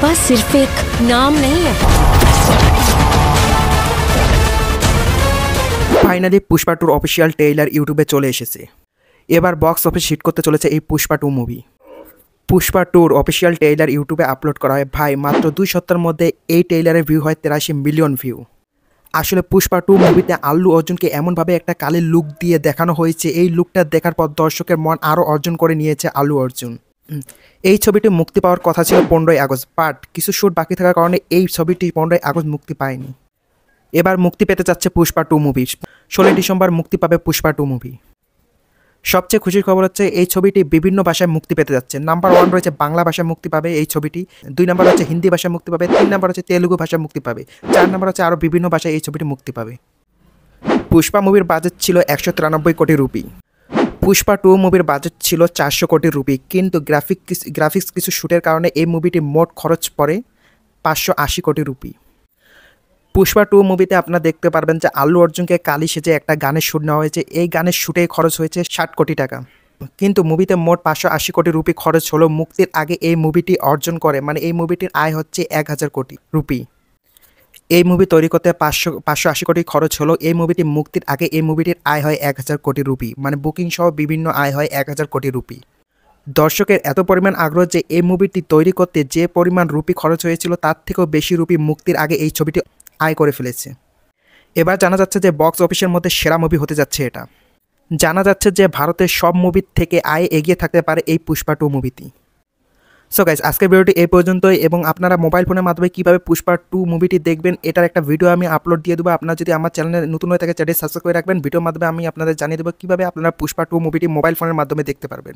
पुष्पा सिर्फ एक नाम नहीं है। ফাইনালি পুষ্পা টুর অফিসিয়াল ট্রেইলার ইউটিউবে চলে এসেছে। এবার বক্স অফিস হিট করতে চলেছে এই পুষ্পা টু মুভি। পুষ্পা টুর অফিসিয়াল ট্রেইলার ইউটিউবে আপলোড করা হয়। ভাই মাত্র 2 সপ্তাহের মধ্যে এই ট্রেইলারের ভিউ হয় 83 মিলিয়ন ভিউ। আসলে পুষ্পা টু মুভিতে আল্লু অর্জুনকে এমনভাবে একটা কালের লুক দিয়ে দেখানো হয়েছে, এই লুকটা দেখার পর দর্শকের মন আরও অর্জন করে নিয়েছে আল্লু অর্জুন। এই ছবিটি মুক্তি পাওয়ার কথা ছিল 15ই আগস্ট, বাট কিছু শ্যুট বাকি থাকার কারণে এই ছবিটি 15ই আগস্ট মুক্তি পায়নি। এবার মুক্তি পেতে যাচ্ছে পুষ্পা টু মুভি। 16 ডিসেম্বর মুক্তি পাবে পুষ্পা টু মুভি। সবচেয়ে খুশির খবর হচ্ছে এই ছবিটি বিভিন্ন ভাষায় মুক্তি পেতে যাচ্ছে। নাম্বার 1 রয়েছে বাংলা ভাষায় মুক্তি পাবে এই ছবিটি, 2 নাম্বার হচ্ছে হিন্দি ভাষায় মুক্তি পাবে, 3 নাম্বার হচ্ছে তেলুগু ভাষায় মুক্তি পাবে, 4 নাম্বার হচ্ছে আরও বিভিন্ন ভাষায় এই ছবিটি মুক্তি পাবে। পুষ্পা মুভির বাজেট ছিল 193 কোটি রুপি। পুষ্পা টু মুভির বাজেট ছিল 400 কোটি রুপি, কিন্তু গ্রাফিক্স কিছু শ্যুটের কারণে এই মুভিটি মোট খরচ পড়ে 580 কোটি রুপি। পুষ্পা টু মুভিতে আপনারা দেখতে পারবেন যে আল্লু অর্জুনকে কালি সেজে একটা গানের শ্যুট নেওয়া হয়েছে। এই গানের শ্যুটে খরচ হয়েছে 60 কোটি টাকা, কিন্তু মুভিতে মোট 580 কোটি রুপি খরচ হলো। মুক্তির আগে এই মুভিটি অর্জন করে, মানে এই মুভিটির আয় হচ্ছে 1000 কোটি রুপি। এই মুভি তৈরি করতে 580 কোটি খরচ হলো। এই মুভিটি মুক্তির আগে এই মুভিটির আয় হয় 1000 কোটি রুপি, মানে বুকিং সহ বিভিন্ন আয় হয় 1000 কোটি রুপি। দর্শকের এত পরিমাণ আগ্রহ যে এই মুভিটি তৈরি করতে যে পরিমাণ রুপি খরচ হয়েছিল তার থেকেও বেশি রুপি মুক্তির আগে এই ছবিটি আয় করে ফেলেছে। এবার জানা যাচ্ছে যে বক্স অফিসের মধ্যে সেরা মুভি হতে যাচ্ছে এটা। জানা যাচ্ছে যে ভারতের সব মুভির থেকে আয় এগিয়ে থাকতে পারে এই পুষ্পা টু মুভিটি। সো গাইস, আজকের ভিডিওটি এই পর্যন্তই, এবং আপনারা মোবাইল ফোনের মাধ্যমে কীভাবে পুষ্পা টু মুভিটি দেখবেন এটার একটা ভিডিও আমি আপলোড দিয়ে দেবো। আপনারা যদি আমার চ্যানেলে নতুন হয়ে থাকে চ্যানেল সাবস্ক্রাইব করে রাখবেন। ভিডিওর মাধ্যমে আমি আপনাদের জানিয়ে দেবো কীভাবে আপনারা পুষ্পা টু মুভিটি মোবাইল ফোনের মাধ্যমে দেখতে পারবেন।